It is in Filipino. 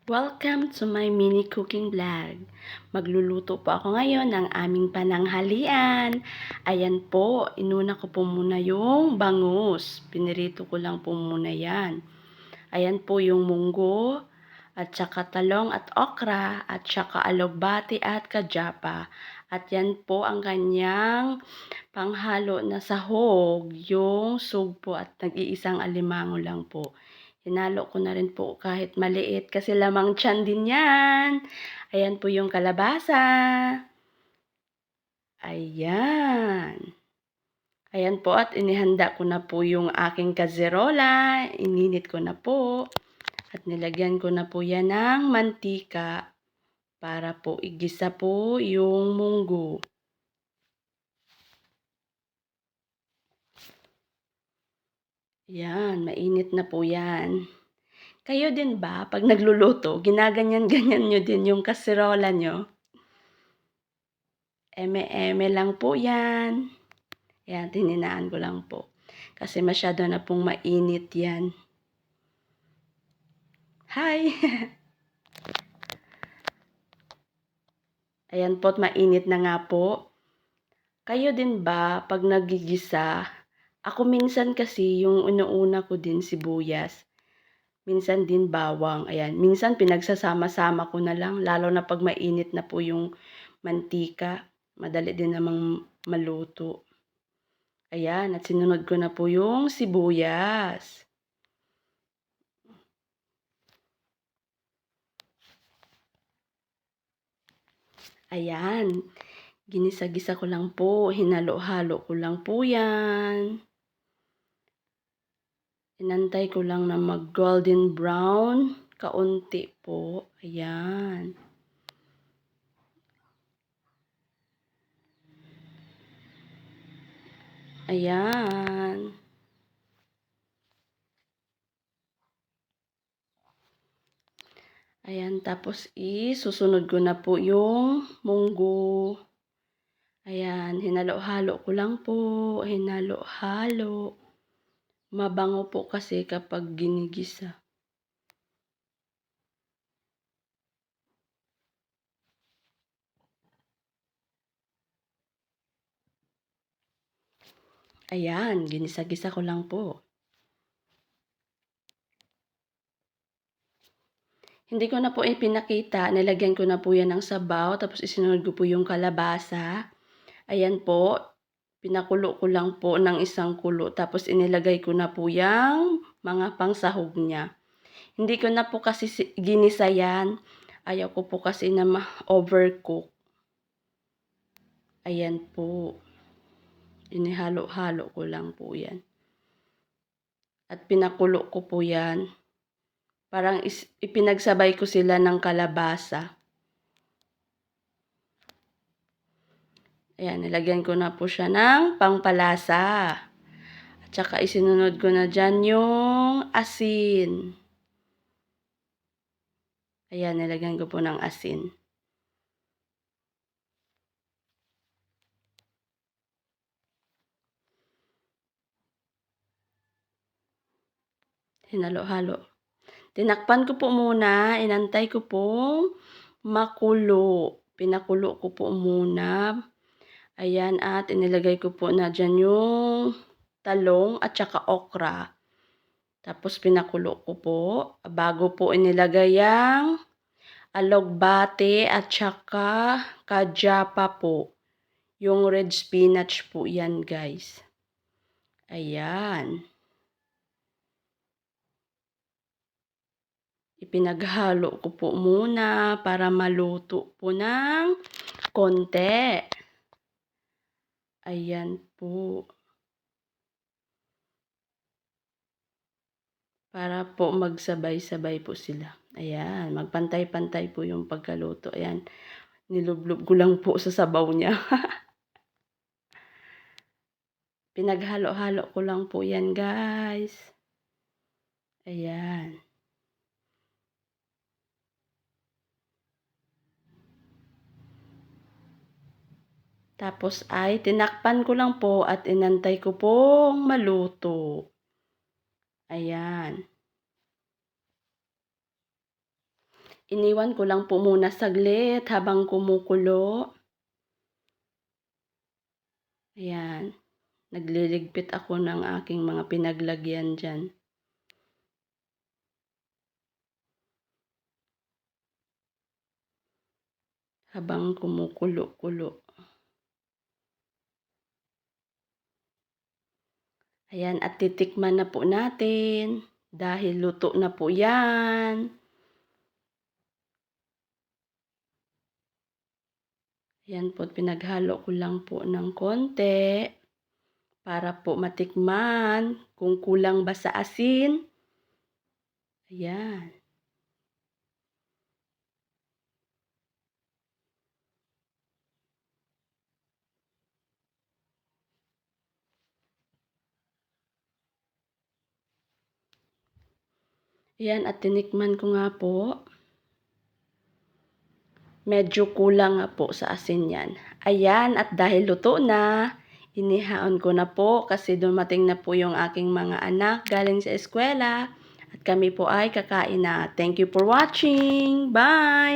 Welcome to my mini cooking vlog. Magluluto po ako ngayon ng aming pananghalian. Ayan po, inuna ko po muna yung bangus. Pinirito ko lang po muna yan. Ayan po yung munggo, at saka talong at okra, at saka alogbati at kajapa. At yan po ang kanyang panghalo na sahog, yung sugpo at nag-iisang alimango lang po. Hinalo ko na rin po kahit maliit kasi lamang tiyan din yan. Ayan po yung kalabasa. Ayan. Ayan po at inihanda ko na po yung aking kazerola. Ininit ko na po. At nilagyan ko na po yan ng mantika para po igisa po yung munggo. Yan, mainit na po yan. Kayo din ba, pag nagluluto, ginaganyan-ganyan nyo din yung kaserola nyo? Eme-eme lang po yan. Yan, tininaan ko lang po. Kasi masyado na pong mainit yan. Hi! Ayan po, mainit na nga po. Kayo din ba, pag nagigisa, ako minsan kasi yung una-una ko din sibuyas. Minsan din bawang. Ayan, minsan pinagsasama-sama ko na lang, lalo na pag mainit na po yung mantika. Madali din namang maluto. Ayan, at sinunod ko na po yung sibuyas. Ayan, ginisa-gisa ko lang po, hinalo-halo ko lang po yan. Inantay ko lang na mag golden brown, kaunti po. Ayan. Ayan. Ayan, tapos susunod ko na po yung munggo. Ayan, hinalo-halo ko lang po, hinalo-halo. Mabango po kasi kapag ginigisa. Ayan, ginisa-gisa ko lang po. Hindi ko na po ipinakita, nilagyan ko na po yan ng sabaw, tapos isinunod ko po yung kalabasa. Ayan po, pinakulo ko lang po ng isang kulo, tapos inilagay ko na po yung mga pangsahog niya. Hindi ko na po kasi ginisa yan, ayaw ko po kasi na ma-overcook. Ayan po, inihalo-halo ko lang po yan. At pinakulo ko po yan. Parang ipinagsabay ko sila ng kalabasa. Ayan, nilagyan ko na po siya ng pangpalasa. At saka isinunod ko na dyan yung asin. Ayan, nilagyan ko po ng asin. Hinalo-halo. Tinakpan ko po muna, inantay ko pong makulo. Pinakulo ko po muna. Ayan, at inilagay ko po na dyan yung talong at saka okra. Tapos pinakulo ko po. Bago po inilagay ang alogbate at saka kajapa po. Yung red spinach po yan, guys. Ayan. Ipinaghalo ko po muna para maluto po ng konti. Ayan po. Para po magsabay-sabay po sila. Ayan, magpantay-pantay po yung pagkaluto. Ayan, nilublob ko lang po sa sabaw niya. Pinaghalo-halo ko lang po yan, guys. Ayan. Tapos ay tinakpan ko lang po at inantay ko pong maluto. Ayan. Iniwan ko lang po muna saglit habang kumukulo. Ayan, nagliligpit ako ng aking mga pinaglagyan diyan. Habang kumukulo-kulo. Ayan, at titikman na po natin dahil luto na po yan. Ayan po, pinaghalo ko lang po ng konti para po matikman kung kulang ba sa asin. Ayan. Ayan, at tinikman ko nga po. Medyo kulang nga po sa asin yan. Ayan, at dahil luto na, inihaon ko na po kasi dumating na po yung aking mga anak galing sa eskwela. At kami po ay kakain na. Thank you for watching. Bye!